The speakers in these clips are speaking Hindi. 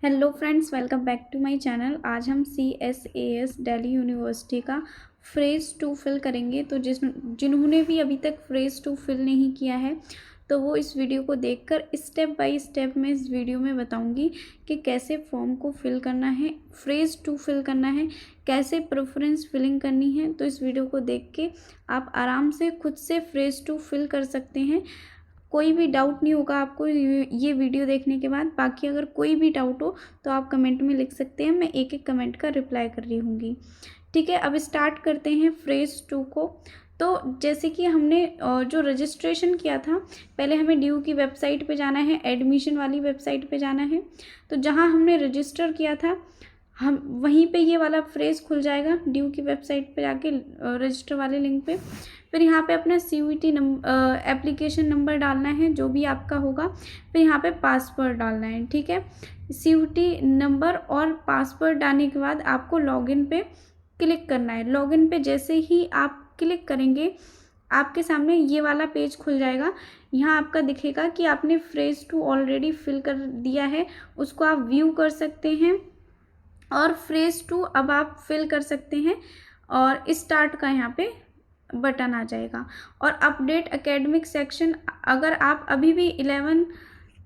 Hello friends, welcome back to my channel. आज हम CSAS दिल्ली यूनिवर्सिटी का फ्रेज 2 फिल करेंगे। तो जिन्होंने भी अभी तक फ्रेज 2 फिल नहीं किया है तो वो इस वीडियो को देखकर स्टेप बाय स्टेप मैं इस वीडियो में बताऊंगी कि कैसे फॉर्म को फिल करना है, फ्रेज 2 फिल करना है, कैसे प्रेफरेंस फिलिंग करनी है। तो इस वीडियो को देख के आप आराम से खुद से फ्रेज 2 फिल कर सकते हैं। कोई भी डाउट नहीं होगा आपको ये वीडियो देखने के बाद। बाकी अगर कोई भी डाउट हो तो आप कमेंट में लिख सकते हैं, मैं एक एक कमेंट का रिप्लाई कर रही होंगी। ठीक है, अब स्टार्ट करते हैं फ्रेज 2 को। तो जैसे कि हमने जो रजिस्ट्रेशन किया था, पहले हमें ड्यू की वेबसाइट पे जाना है, एडमिशन वाली वेबसाइट पे जाना है। तो जहाँ हमने रजिस्टर किया था हम वहीं पे ये वाला फ्रेज खुल जाएगा, ड्यू की वेबसाइट पे जाके रजिस्टर वाले लिंक पे। फिर यहाँ पे अपना CUET एप्लीकेशन नंबर डालना है जो भी आपका होगा। फिर यहाँ पे पासवर्ड डालना है। ठीक है, CUET नंबर और पासवर्ड डालने के बाद आपको लॉगिन पे क्लिक करना है। लॉगिन पे जैसे ही आप क्लिक करेंगे आपके सामने ये वाला पेज खुल जाएगा। यहाँ आपका दिखेगा कि आपने फ्रेज 2 ऑलरेडी फिल कर दिया है, उसको आप व्यू कर सकते हैं और फ्रेज 2 अब आप फिल कर सकते हैं। और स्टार्ट का यहाँ पे बटन आ जाएगा। और अपडेट एकेडमिक सेक्शन, अगर आप अभी भी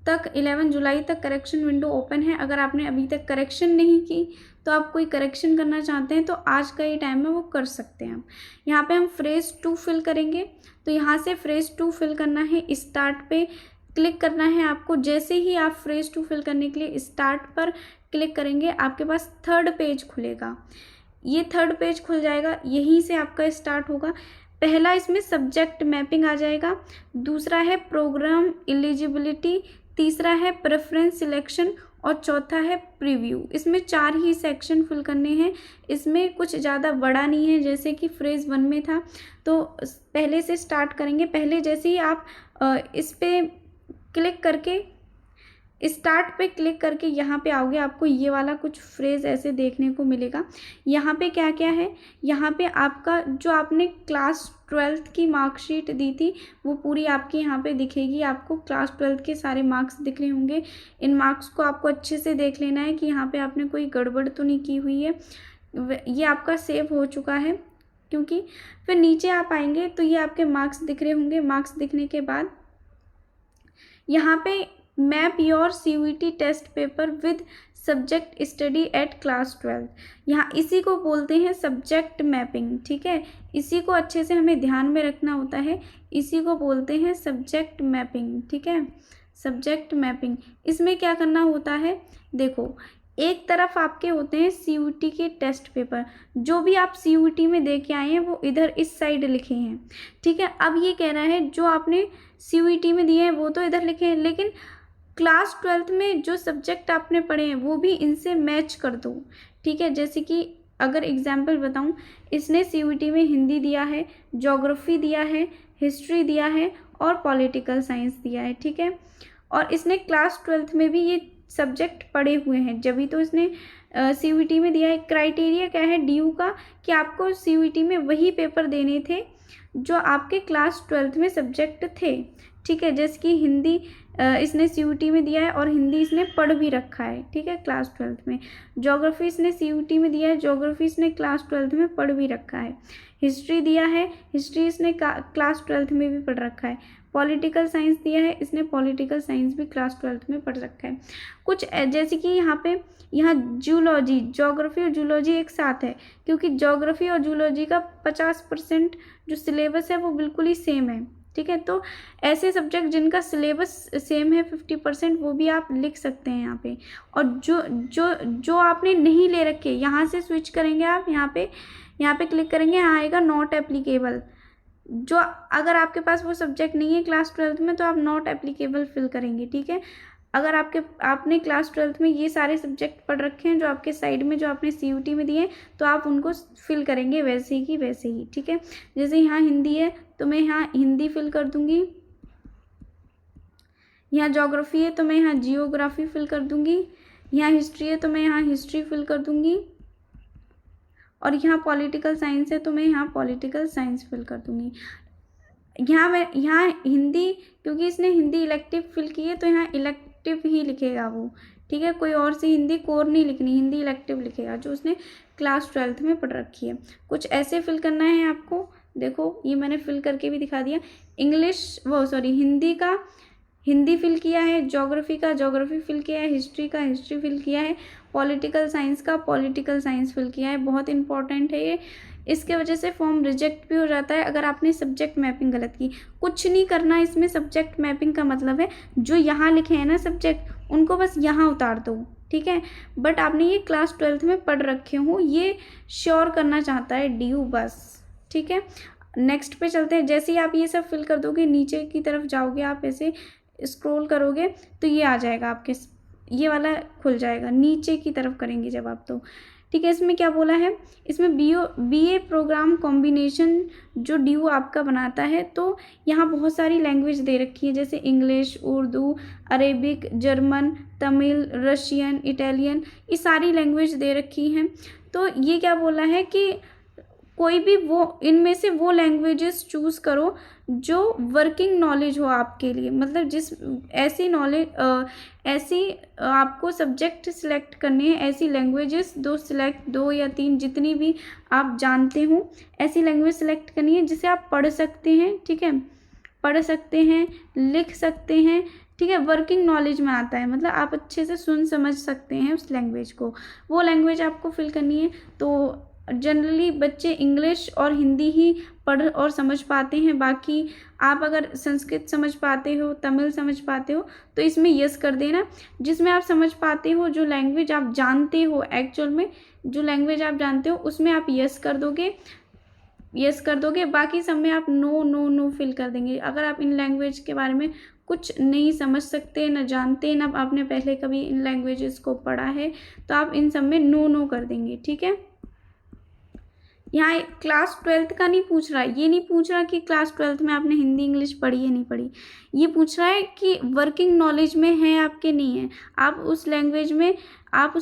11 जुलाई तक करेक्शन विंडो ओपन है, अगर आपने अभी तक करेक्शन नहीं की तो आप कोई करेक्शन करना चाहते हैं तो आज का ये टाइम है, वो कर सकते हैं। यहाँ पे हम फ्रेज 2 फिल करेंगे। तो यहाँ से फ्रेज 2 फिल करना है, स्टार्ट पे क्लिक करना है आपको। जैसे ही आप फ्रेज 2 फिल करने के लिए स्टार्ट पर क्लिक करेंगे आपके पास थर्ड पेज खुलेगा। ये थर्ड पेज खुल जाएगा, यहीं से आपका स्टार्ट होगा। पहला इसमें सब्जेक्ट मैपिंग आ जाएगा, दूसरा है प्रोग्राम एलिजिबिलिटी, तीसरा है प्रेफरेंस सिलेक्शन और चौथा है प्रीव्यू। इसमें 4 ही सेक्शन फिल करने हैं। इसमें कुछ ज़्यादा बड़ा नहीं है जैसे कि फ्रेज 1 में था। तो पहले से स्टार्ट करेंगे। पहले जैसे ही आप इस पे क्लिक करके स्टार्ट पे क्लिक करके यहाँ पे आओगे, आपको ये वाला कुछ फ्रेज ऐसे देखने को मिलेगा। यहाँ पे क्या क्या है, यहाँ पे आपका जो आपने क्लास 12th की मार्कशीट दी थी वो पूरी आपकी यहाँ पे दिखेगी। आपको क्लास 12th के सारे मार्क्स दिख रहे होंगे। इन मार्क्स को आपको अच्छे से देख लेना है कि यहाँ पे आपने कोई गड़बड़ तो नहीं की हुई है। ये आपका सेव हो चुका है क्योंकि फिर नीचे आप आएंगे तो ये आपके मार्क्स दिख रहे होंगे। मार्क्स दिखने के बाद यहाँ पे map your CUET test paper with subject study at class 12, यहाँ इसी को बोलते हैं सब्जेक्ट मैपिंग। ठीक है, इसी को अच्छे से हमें ध्यान में रखना होता है, इसी को बोलते हैं सब्जेक्ट मैपिंग। ठीक है, सब्जेक्ट मैपिंग। इसमें क्या करना होता है, देखो एक तरफ आपके होते हैं CUET के टेस्ट पेपर, जो भी आप CUET में दे के आए हैं वो इधर इस साइड लिखे हैं। ठीक है, अब ये कह रहा है जो आपने CUET में दिए हैं वो तो इधर लिखे हैं, लेकिन क्लास 12th में जो सब्जेक्ट आपने पढ़े हैं वो भी इनसे मैच कर दो। ठीक है, जैसे कि अगर एग्जाम्पल बताऊं, इसने CUET में हिंदी दिया है, ज्योग्राफी दिया है, हिस्ट्री दिया है और पॉलिटिकल साइंस दिया है। ठीक है, और इसने क्लास 12th में भी ये सब्जेक्ट पढ़े हुए हैं, जभी तो इसने CUET में दिया है। क्राइटेरिया क्या है DU का, कि आपको CUET में वही पेपर देने थे जो आपके क्लास 12th में सब्जेक्ट थे। ठीक है, जैसे कि हिंदी इसने CUET में दिया है और हिंदी इसने पढ़ भी रखा है। ठीक है, क्लास 12th में। ज्योग्राफी इसने CUET में दिया है, ज्योग्राफी इसने क्लास 12th में पढ़ भी रखा है। हिस्ट्री दिया है, हिस्ट्री इसने क्लास 12th में भी पढ़ रखा है। पॉलिटिकल साइंस दिया है, इसने पॉलिटिकल साइंस भी क्लास 12th में पढ़ रखा है। कुछ जैसे कि यहाँ जूलॉजी, ज्योग्राफी और जूलॉजी एक साथ है, क्योंकि ज्योग्राफी और जूलॉजी का 50% जो सिलेबस है वो बिल्कुल ही सेम है। ठीक है, तो ऐसे सब्जेक्ट जिनका सिलेबस सेम है 50%, वो भी आप लिख सकते हैं यहाँ पे। और जो जो जो आपने नहीं ले रखे, यहाँ से स्विच करेंगे आप, यहाँ पे क्लिक करेंगे, यहाँ आएगा नॉट एप्लीकेबल। जो अगर आपके पास वो सब्जेक्ट नहीं है क्लास 12th में तो आप नॉट एप्लीकेबल फिल करेंगे। ठीक है, अगर आपने क्लास 12th में ये सारे सब्जेक्ट पढ़ रखे हैं जो आपके साइड में जो आपने CUET में दिए हैं, तो आप उनको फिल करेंगे वैसे ही वैसे ही। ठीक है, जैसे यहाँ हिंदी है तो मैं यहाँ हिंदी फिल कर दूंगी, यहाँ ज्योग्राफी है तो मैं यहाँ जियोग्राफी फिल कर दूंगी, यहाँ हिस्ट्री है तो मैं यहाँ हिस्ट्री फिल कर दूंगी, और यहाँ पॉलिटिकल साइंस है तो मैं यहाँ पॉलिटिकल साइंस फिल कर दूंगी। यहाँ हिंदी, क्योंकि इसने हिंदी इलेक्टिव फिल की है तो यहाँ इलेक्टिव ही लिखेगा वो। ठीक है। कोई और सी हिंदी कोर नहीं लिखनी, हिंदी इलेक्टिव लिखेगा जो उसने क्लास 12th में पढ़ रखी है। कुछ ऐसे फिल करना है आपको, देखो ये मैंने फिल करके भी दिखा दिया। हिंदी का हिंदी फिल किया है, ज्योग्राफी का ज्योग्राफी फिल किया है, हिस्ट्री का हिस्ट्री फिल किया है, पॉलिटिकल साइंस का पॉलिटिकल साइंस फिल किया है। बहुत इंपॉर्टेंट है ये, इसके वजह से फॉर्म रिजेक्ट भी हो जाता है अगर आपने सब्जेक्ट मैपिंग गलत की। कुछ नहीं करना इसमें, सब्जेक्ट मैपिंग का मतलब है जो यहाँ लिखे हैं ना सब्जेक्ट, उनको बस यहाँ उतार दो, ठीक है। बट आपने ये क्लास 12th में पढ़ रखे हो, ये श्योर करना चाहता है DU बस, ठीक है। नेक्स्ट पे चलते हैं। जैसे ही आप ये सब फिल कर दोगे, नीचे की तरफ जाओगे, आप ऐसे स्क्रॉल करोगे तो ये आ जाएगा आपके, ये वाला खुल जाएगा। नीचे की तरफ करेंगे जब आप, तो ठीक है। इसमें क्या बोला है, इसमें BA प्रोग्राम कॉम्बिनेशन जो DU आपका बनाता है, तो यहाँ बहुत सारी लैंग्वेज दे रखी है, जैसे English, Urdu, Arabic, German, Tamil, Russian, Italian, ये सारी लैंग्वेज दे रखी हैं। तो ये क्या बोला है कि कोई भी वो इनमें से वो लैंग्वेजेस चूज़ करो जो वर्किंग नॉलेज हो आपके लिए, मतलब जिस ऐसी नॉलेज ऐसी आपको सब्जेक्ट सिलेक्ट करनी है, ऐसी लैंग्वेजेस दो या तीन जितनी भी आप जानते हो, ऐसी लैंग्वेज सिलेक्ट करनी है जिसे आप पढ़ सकते हैं, ठीक है, पढ़ सकते हैं, लिख सकते हैं, ठीक है, वर्किंग नॉलेज में आता है, मतलब आप अच्छे से सुन समझ सकते हैं उस लैंग्वेज को, वो लैंग्वेज आपको फिल करनी है। तो जनरली बच्चे इंग्लिश और हिंदी ही पढ़ और समझ पाते हैं, बाकी आप अगर संस्कृत समझ पाते हो, तमिल समझ पाते हो, तो इसमें यस कर देना। जिसमें आप समझ पाते हो, जो लैंग्वेज आप जानते हो, एक्चुअल में जो लैंग्वेज आप जानते हो उसमें आप यस कर दोगे, बाकी सब में आप नो नो नो फिल कर देंगे। अगर आप इन लैंग्वेज के बारे में कुछ नहीं समझ सकते, न जानते, न आपने पहले कभी इन लैंग्वेजेस को पढ़ा है, तो आप इन सब में नो नो कर देंगे, ठीक है। यहाँ क्लास 12th का नहीं पूछ रहा, ये नहीं पूछ रहा कि क्लास 12th में आपने हिंदी इंग्लिश पढ़ी है नहीं पढ़ी, ये पूछ रहा है कि वर्किंग नॉलेज में है आपके, नहीं है, आप उस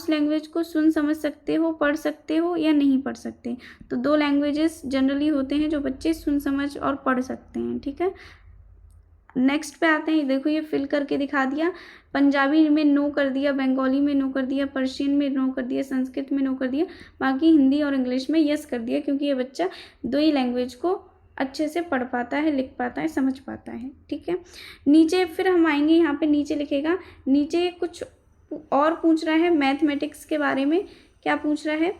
लैंग्वेज को सुन समझ सकते हो, पढ़ सकते हो या नहीं पढ़ सकते। तो दो लैंग्वेजेस जनरली होते हैं जो बच्चे सुन समझ और पढ़ सकते हैं, ठीक है। नेक्स्ट पे आते हैं, देखो ये फिल करके दिखा दिया। पंजाबी में नो कर दिया, बंगाली में नो कर दिया, पर्शियन में नो कर दिया, संस्कृत में नो कर दिया, बाकी हिंदी और इंग्लिश में यस कर दिया, क्योंकि ये बच्चा दो ही लैंग्वेज को अच्छे से पढ़ पाता है, लिख पाता है, समझ पाता है, ठीक है। नीचे फिर हम आएंगे, यहाँ पे नीचे लिखेगा, नीचे कुछ और पूछ रहा है मैथमेटिक्स के बारे में। क्या पूछ रहा है,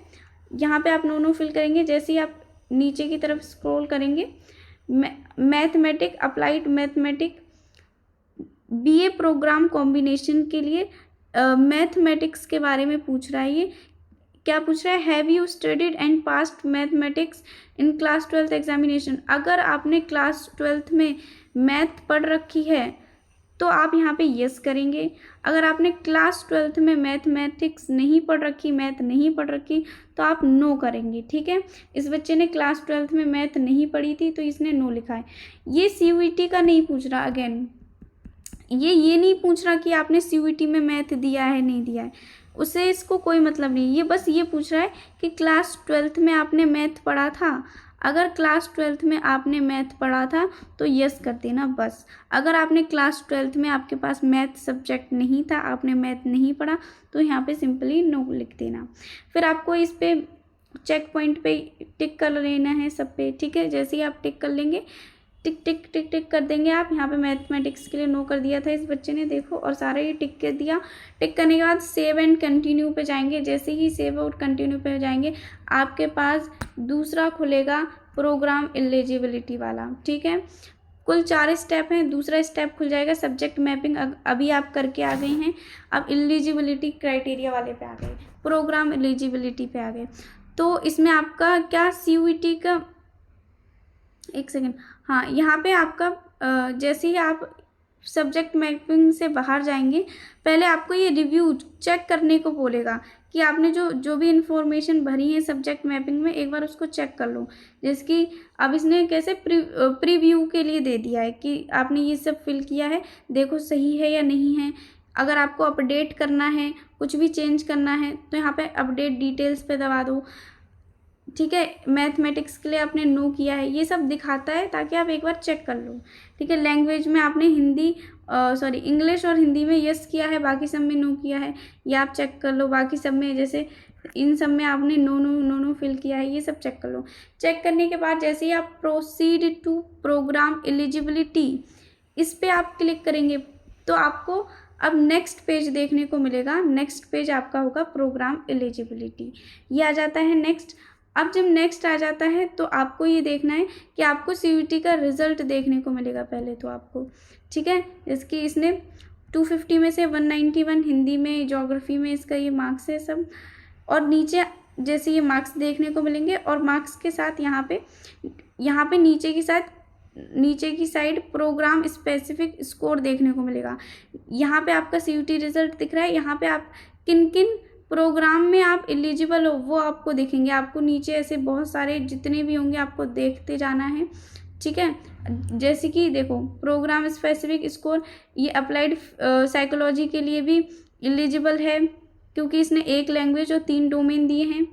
यहाँ पे आप नो फिल करेंगे। जैसे ही आप नीचे की तरफ स्क्रॉल करेंगे, mathematic, applied mathematic, BA program combination के लिए मैथमेटिक्स के बारे में पूछ रहा है। ये क्या पूछ रहा है, have you studied and passed mathematics in class 12th examination. अगर आपने क्लास 12th में मैथ पढ़ रखी है तो आप यहाँ पे यस करेंगे। अगर आपने क्लास 12th में मैथमेटिक्स नहीं पढ़ रखी, मैथ नहीं पढ़ रखी, तो आप नो करेंगे, ठीक है। इस बच्चे ने क्लास 12th में मैथ नहीं पढ़ी थी तो इसने नो लिखा है। ये CUET का नहीं पूछ रहा, अगेन ये नहीं पूछ रहा कि आपने CUET में मैथ दिया है नहीं दिया है, उससे इसको कोई मतलब नहीं। ये बस ये पूछ रहा है कि क्लास 12th में आपने मैथ पढ़ा था। अगर क्लास 12th में आपने मैथ पढ़ा था तो यस कर देना बस। अगर आपने क्लास 12th में आपके पास मैथ सब्जेक्ट नहीं था, आपने मैथ नहीं पढ़ा, तो यहाँ पे सिंपली नो लिख देना। फिर आपको इस पे चेक पॉइंट पे टिक कर लेना है सब पे, ठीक है। जैसे ही आप टिक कर लेंगे, टिक टिक टिक टिक कर देंगे आप। यहाँ पे मैथमेटिक्स के लिए नो कर दिया था इस बच्चे ने, देखो, और सारा ये टिक कर दिया। टिक करने के बाद सेव एंड कंटिन्यू पे जाएंगे। जैसे ही सेव और कंटिन्यू पे जाएंगे, आपके पास दूसरा खुलेगा प्रोग्राम एलिजिबिलिटी वाला, ठीक है। कुल 4 स्टेप हैं, दूसरा स्टेप खुल जाएगा सब्जेक्ट मैपिंग। अभी आप करके आ गए हैं, अब एलिजिबिलिटी क्राइटेरिया वाले पे आ गए, प्रोग्राम एलिजिबिलिटी पे आ गए। तो इसमें आपका क्या CUET का, एक सेकेंड, हाँ, यहाँ पे आपका जैसे ही आप सब्जेक्ट मैपिंग से बाहर जाएंगे, पहले आपको ये रिव्यू चेक करने को बोलेगा कि आपने जो भी इंफॉर्मेशन भरी है सब्जेक्ट मैपिंग में, एक बार उसको चेक कर लो। जैसे कि अब इसने कैसे प्रीव्यू के लिए दे दिया है कि आपने ये सब फिल किया है, देखो सही है या नहीं है। अगर आपको अपडेट करना है, कुछ भी चेंज करना है, तो यहाँ पे अपडेट डिटेल्स पे दबा दो। ठीक है, मैथमेटिक्स के लिए आपने नो किया है, ये सब दिखाता है ताकि आप एक बार चेक कर लो। ठीक है, लैंग्वेज में आपने इंग्लिश और हिंदी में यस किया है, बाकी सब में नो किया है, ये आप चेक कर लो। बाकी सब में जैसे इन सब में आपने no no no no fill किया है, ये सब चेक कर लो। चेक करने के बाद जैसे ही आप प्रोसीड टू प्रोग्राम एलिजिबिलिटी, इस पर आप क्लिक करेंगे तो आपको अब नेक्स्ट पेज देखने को मिलेगा। नेक्स्ट पेज आपका होगा प्रोग्राम एलिजिबिलिटी, ये आ जाता है नेक्स्ट। अब जब नेक्स्ट आ जाता है तो आपको ये देखना है कि आपको सीयूईटी का रिजल्ट देखने को मिलेगा पहले तो आपको। ठीक है, इसकी इसने 250 में से 191 हिंदी में, ज्योग्राफी में इसका ये मार्क्स है सब। और नीचे जैसे ये मार्क्स देखने को मिलेंगे और मार्क्स के साथ यहाँ पे नीचे की साइड प्रोग्राम स्पेसिफिक स्कोर देखने को मिलेगा। यहाँ पे आपका सीयूईटी रिजल्ट दिख रहा है, यहाँ पे आप किन किन प्रोग्राम में आप एलिजिबल हो वो आपको दिखेंगे। आपको नीचे ऐसे बहुत सारे जितने भी होंगे आपको देखते जाना है। ठीक है, जैसे कि देखो प्रोग्राम स्पेसिफिक स्कोर, ये अप्लाइड साइकोलॉजी के लिए भी एलिजिबल है क्योंकि इसने 1 लैंग्वेज और 3 डोमेन दिए हैं।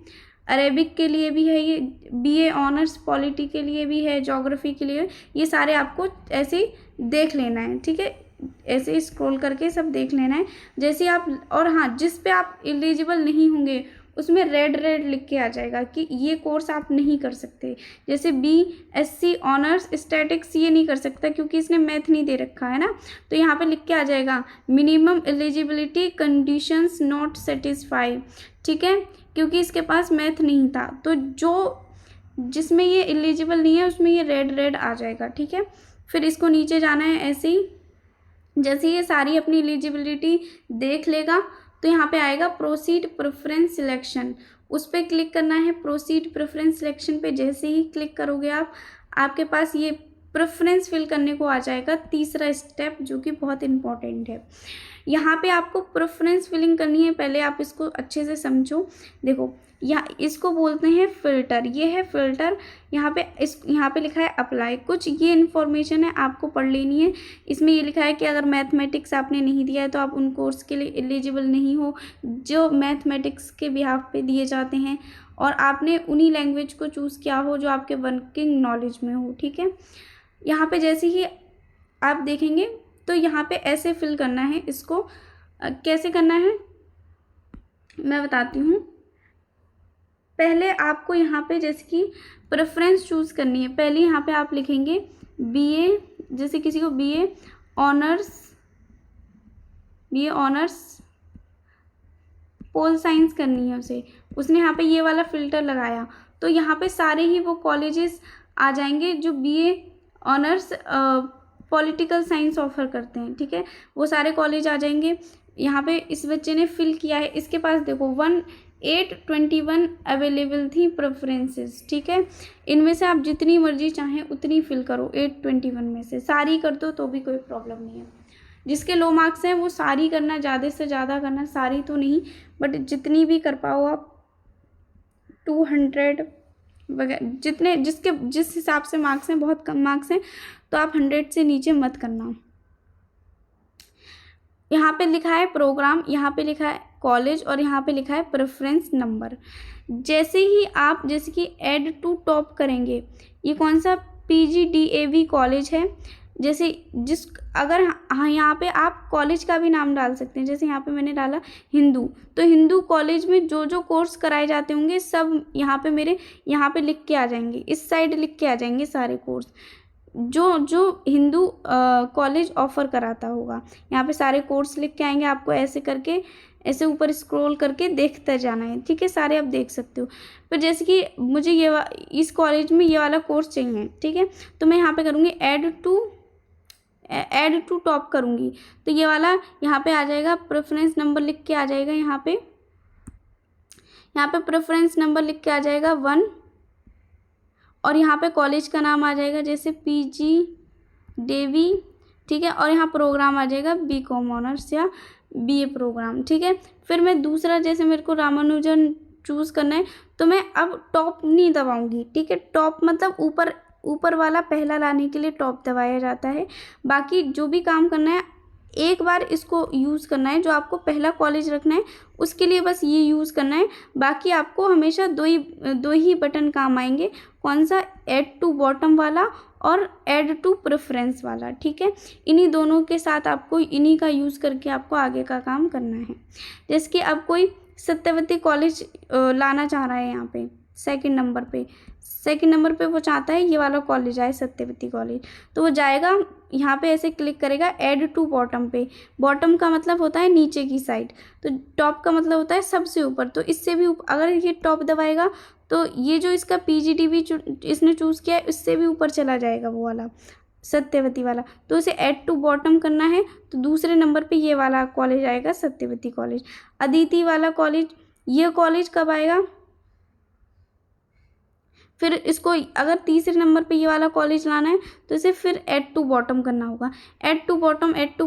अरेबिक के लिए भी है, ये बीए ऑनर्स पॉलिटी के लिए भी है, ज्योग्राफी के लिए, ये सारे आपको ऐसे देख लेना है। ठीक है, ऐसे स्क्रॉल करके सब देख लेना है जैसे आप। और हाँ, जिस पे आप एलिजिबल नहीं होंगे उसमें रेड रेड लिख के आ जाएगा कि ये कोर्स आप नहीं कर सकते। जैसे BSc ऑनर्स स्टैटिक्स ये नहीं कर सकता क्योंकि इसने मैथ नहीं दे रखा है ना, तो यहाँ पे लिख के आ जाएगा minimum eligibility conditions not satisfy. ठीक है, क्योंकि इसके पास मैथ नहीं था, तो जिसमें ये एलिजिबल नहीं है उसमें ये रेड रेड आ जाएगा। ठीक है, फिर इसको नीचे जाना है ऐसे ही। जैसे ये सारी अपनी एलिजिबिलिटी देख लेगा तो यहाँ पे आएगा प्रोसीड प्रेफरेंस सिलेक्शन, उस पर क्लिक करना है। प्रोसीड प्रेफरेंस सिलेक्शन पे जैसे ही क्लिक करोगे आप, आपके पास ये प्रेफरेंस फिल करने को आ जाएगा, तीसरा स्टेप जो कि बहुत इम्पॉर्टेंट है। यहाँ पे आपको प्रेफरेंस फिलिंग करनी है, पहले आप इसको अच्छे से समझो। देखो यहाँ इसको बोलते हैं फ़िल्टर, ये है फ़िल्टर। यहाँ पे लिखा है अप्लाई, कुछ ये इन्फॉर्मेशन है आपको पढ़ लेनी है। इसमें ये लिखा है कि अगर मैथमेटिक्स आपने नहीं दिया है तो आप उन कोर्स के लिए एलिजिबल नहीं हो जो मैथमेटिक्स के बिहाफ पे दिए जाते हैं, और आपने उन्हीं लैंग्वेज को चूज़ किया हो जो आपके वर्किंग नॉलेज में हो। ठीक है, यहाँ पे जैसे ही आप देखेंगे तो यहाँ पे ऐसे फिल करना है इसको। कैसे करना है मैं बताती हूँ। पहले आपको यहाँ पे जैसे कि प्रेफरेंस चूज़ करनी है। पहले यहाँ पे आप लिखेंगे BA, जैसे किसी को BA ऑनर्स पोल साइंस करनी है उसने यहाँ पे ये वाला फ़िल्टर लगाया तो यहाँ पे सारे ही वो कॉलेजेस आ जाएंगे जो BA honours political science offer करते हैं। ठीक है, वो सारे कॉलेज आ जाएंगे। यहाँ पे इस बच्चे ने फिल किया है, इसके पास देखो 821 अवेलेबल थी प्रेफरेंसेस। ठीक है, इनमें से आप जितनी मर्जी चाहें उतनी फिल करो, 821 में से सारी कर दो तो भी कोई प्रॉब्लम नहीं है। जिसके लो मार्क्स हैं वो सारी करना, ज़्यादा से ज़्यादा करना, सारी तो नहीं बट जितनी भी कर पाओ आप, 200 वगैरह जिस हिसाब से मार्क्स हैं, बहुत कम मार्क्स हैं तो आप 100 से नीचे मत करना। यहाँ पे लिखा है प्रोग्राम, यहाँ पे लिखा है कॉलेज और यहाँ पे लिखा है प्रेफरेंस नंबर। जैसे कि ऐड टू टॉप करेंगे, ये कौन सा PGDAV कॉलेज है, अगर हाँ यहाँ पे आप कॉलेज का भी नाम डाल सकते हैं। जैसे यहाँ पे मैंने डाला हिंदू, तो हिंदू कॉलेज में जो कोर्स कराए जाते होंगे सब यहाँ पे यहाँ पे लिख के आ जाएंगे, इस साइड लिख के आ जाएंगे सारे कोर्स जो हिंदू कॉलेज ऑफर कराता होगा। यहाँ पे सारे कोर्स लिख के आएंगे, आपको ऐसे करके ऐसे ऊपर स्क्रॉल करके देखते जाना है। ठीक है, सारे आप देख सकते हो। फिर जैसे कि मुझे इस कॉलेज में ये वाला कोर्स चाहिए, ठीक है, तो मैं यहाँ पे करूँगी ऐड टू टॉप करूँगी तो ये वाला यहाँ पे आ जाएगा, प्रेफरेंस नंबर लिख के आ जाएगा। यहाँ पे प्रेफरेंस नंबर लिख के आ जाएगा 1 और यहाँ पे कॉलेज का नाम आ जाएगा जैसे PGDAV। ठीक है, और यहाँ प्रोग्राम आ जाएगा BCom ऑनर्स या BA प्रोग्राम। ठीक है, फिर मैं दूसरा, जैसे मेरे को रामानुजन चूज़ करना है तो मैं अब टॉप नहीं दबाऊंगी। ठीक है, टॉप मतलब ऊपर वाला पहला लाने के लिए टॉप दबाया जाता है। बाकी जो भी काम करना है एक बार इसको यूज़ करना है, जो आपको पहला कॉलेज रखना है उसके लिए बस ये यूज़ करना है। बाकी आपको हमेशा दो ही बटन काम आएंगे, कौन सा, ऐड टू बॉटम वाला और ऐड टू प्रेफरेंस वाला, ठीक है। इन्हीं दोनों के साथ आपको इन्हीं का यूज़ करके आपको आगे का काम करना है। जैसे कि अब कोई सत्यवती कॉलेज लाना चाह रहा है, यहाँ पे सेकंड नंबर पे वो चाहता है ये वाला कॉलेज आए, सत्यवती कॉलेज, तो वो जाएगा यहाँ पे ऐसे क्लिक करेगा ऐड टू बॉटम पे। बॉटम का मतलब होता है नीचे की साइड, तो टॉप का मतलब होता है सबसे ऊपर। तो इससे भी अगर ये टॉप दबाएगा तो ये जो इसका PGDB इसने चूज़ किया है इससे भी ऊपर चला जाएगा वो वाला सत्यवती वाला। तो इसे ऐड टू बॉटम करना है, तो दूसरे नंबर पे ये वाला कॉलेज आएगा, सत्यवती कॉलेज। अदिति वाला कॉलेज, ये कॉलेज कब आएगा, फिर इसको अगर तीसरे नंबर पे ये वाला कॉलेज लाना है तो इसे फिर ऐड टू बॉटम करना होगा। ऐड टू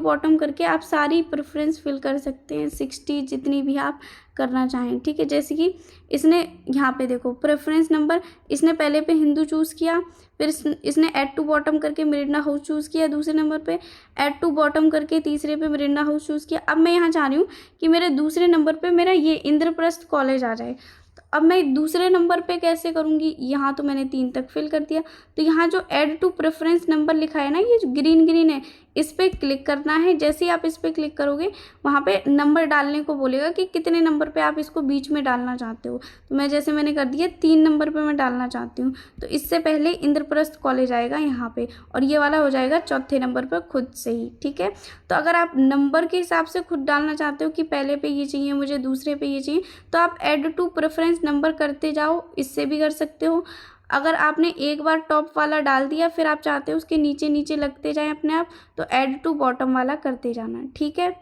बॉटम करके आप सारी प्रेफरेंस फिल कर सकते हैं, 60 जितनी भी आप करना चाहें, ठीक है। जैसे कि इसने यहाँ पे देखो प्रेफरेंस नंबर, इसने पहले पे हिंदू चूज़ किया, फिर इसने ऐड टू बॉटम करके मिरिंडा हाउस चूज़ किया दूसरे नंबर पे, ऐड टू बॉटम करके तीसरे पे मिरिंडा हाउस चूज़ किया। अब मैं यहाँ चाह रही हूँ कि मेरे दूसरे नंबर पे मेरा ये इंद्रप्रस्थ कॉलेज आ जाए, तो अब मैं दूसरे नंबर पे कैसे करूँगी, यहाँ तो मैंने 3 तक फिल कर दिया। तो यहाँ जो ऐड टू प्रेफरेंस नंबर लिखा है ना, ये जो ग्रीन है, इस पर क्लिक करना है। जैसे ही आप इस पर क्लिक करोगे वहाँ पे नंबर डालने को बोलेगा कि कितने नंबर पे आप इसको बीच में डालना चाहते हो। तो मैंने कर दिया 3 नंबर पे मैं डालना चाहती हूँ, तो इससे पहले इंद्रप्रस्थ कॉलेज आएगा यहाँ पे, और ये वाला हो जाएगा चौथे नंबर पर खुद से ही, ठीक है। तो अगर आप नंबर के हिसाब से खुद डालना चाहते हो कि पहले पे ये चाहिए मुझे, दूसरे पे ये चाहिए, तो आप ऐड टू प्रेफरेंस नंबर करते जाओ, इससे भी कर सकते हो। अगर आपने एक बार टॉप वाला डाल दिया फिर आप चाहते हो उसके नीचे नीचे लगते जाएं अपने आप, तो ऐड टू बॉटम वाला करते जाना, ठीक है।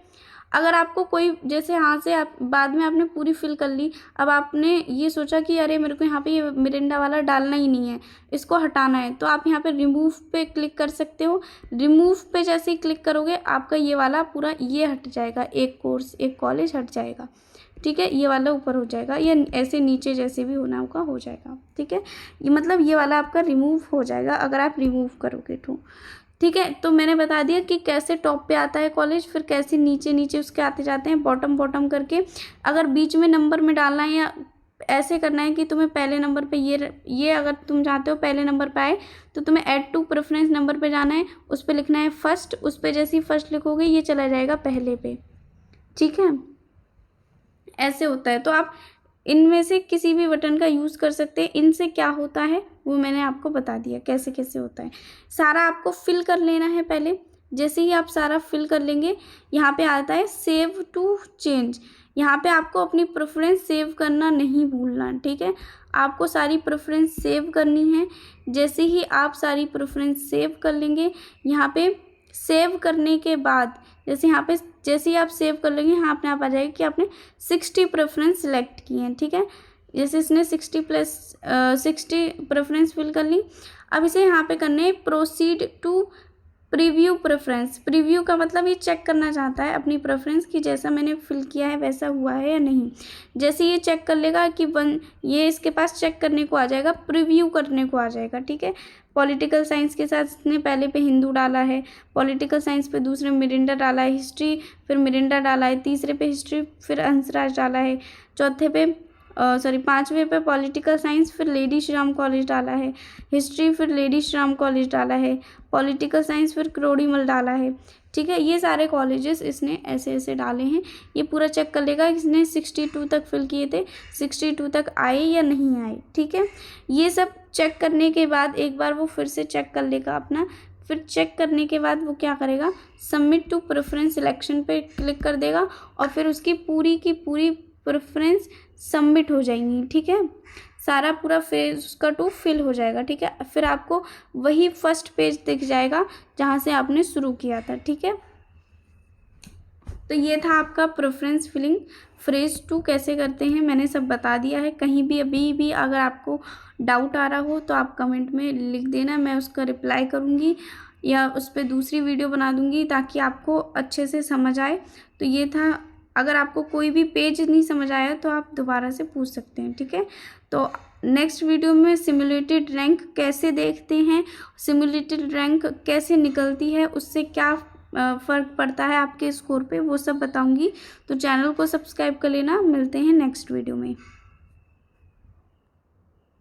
अगर आपको कोई जैसे यहाँ से आप बाद में आपने पूरी फिल कर ली, अब आपने ये सोचा कि अरे मेरे को यहाँ पे ये मिरिंडा वाला डालना ही नहीं है, इसको हटाना है, तो आप यहाँ पे रिमूव पे क्लिक कर सकते हो। रिमूव पे जैसे ही क्लिक करोगे आपका ये वाला पूरा ये हट जाएगा, एक कॉलेज हट जाएगा, ठीक है। ये वाला ऊपर हो जाएगा, या ऐसे नीचे जैसे भी होना होगा हो जाएगा, ठीक है। ये मतलब ये वाला आपका रिमूव हो जाएगा अगर आप रिमूव करोगे तो, ठीक है। तो मैंने बता दिया कि कैसे टॉप पे आता है कॉलेज, फिर कैसे नीचे नीचे उसके आते जाते हैं बॉटम करके। अगर बीच में नंबर में डालना है या ऐसे करना है कि तुम्हें पहले नंबर पे ये अगर तुम चाहते हो पहले नंबर पे आए, तो तुम्हें ऐड टू प्रेफरेंस नंबर पे जाना है, उस पर लिखना है फर्स्ट, उस पर जैसे ही फर्स्ट लिखोगे ये चला जाएगा पहले पे, ठीक है। ऐसे होता है, तो आप इनमें से किसी भी बटन का यूज़ कर सकते हैं। इनसे क्या होता है वो मैंने आपको बता दिया कैसे कैसे होता है। सारा आपको फिल कर लेना है पहले। जैसे ही आप सारा फिल कर लेंगे यहाँ पे आता है सेव टू चेंज, यहाँ पे आपको अपनी प्रेफरेंस सेव करना नहीं भूलना, ठीक है। आपको सारी प्रेफरेंस सेव करनी है। जैसे ही आप सारी प्रेफरेंस सेव कर लेंगे, यहाँ पे सेव करने के बाद जैसे ही आप सेव कर लेंगे यहाँ अपने आप आ जाएगा कि आपने 60 प्रेफरेंस सेलेक्ट की हैं, ठीक है। जैसे इसने 60 प्रेफरेंस फिल कर ली। अब इसे यहाँ पे करने है proceed to preview preference. Preview का मतलब ये चेक करना चाहता है अपनी प्रेफरेंस कि जैसा मैंने फिल किया है वैसा हुआ है या नहीं। जैसे ये चेक कर लेगा कि ये इसके पास चेक करने को आ जाएगा, प्रीव्यू करने को आ जाएगा, ठीक है। पॉलिटिकल साइंस के साथ इसने पहले पे हिंदू डाला है, पॉलिटिकल साइंस पे दूसरे मिरिंडा डाला है, हिस्ट्री फिर मिरिंडा डाला है, तीसरे पे हिस्ट्री फिर हंसराज डाला है, चौथे पे 5वें पे पॉलिटिकल साइंस फिर लेडी श्री राम कॉलेज डाला है, हिस्ट्री फिर लेडी श्री राम कॉलेज डाला है, पॉलिटिकल साइंस फिर क्रोडीमल डाला है, ठीक है। ये सारे कॉलेजेस इसने ऐसे ऐसे डाले हैं। ये पूरा चेक कर लेगा इसने 62 तक फिल किए थे, 62 तक आए या नहीं आए, ठीक है। ये सब चेक करने के बाद एक बार वो फिर से चेक कर लेगा अपना। फिर चेक करने के बाद वो क्या करेगा, सबमिट टू प्रेफरेंस सिलेक्शन पे क्लिक कर देगा और फिर उसकी पूरी की पूरी प्रेफरेंस सबमिट हो जाएंगी, ठीक है। सारा पूरा फेज उसका टू फिल हो जाएगा, ठीक है। फिर आपको वही फर्स्ट पेज दिख जाएगा जहाँ से आपने शुरू किया था, ठीक है। तो ये था आपका प्रेफरेंस फिलिंग। फेज 2 कैसे करते हैं मैंने सब बता दिया है। कहीं भी अभी भी अगर आपको डाउट आ रहा हो तो आप कमेंट में लिख देना, मैं उसका रिप्लाई करूँगी या उस पर दूसरी वीडियो बना दूँगी ताकि आपको अच्छे से समझ आए। तो ये था, अगर आपको कोई भी पेज नहीं समझ आया तो आप दोबारा से पूछ सकते हैं, ठीक है। तो नेक्स्ट वीडियो में सिमुलेटेड रैंक कैसे देखते हैं, सिमुलेटेड रैंक कैसे निकलती है, उससे क्या फ़र्क पड़ता है आपके स्कोर पे, वो सब बताऊंगी। तो चैनल को सब्सक्राइब कर लेना। मिलते हैं नेक्स्ट वीडियो में।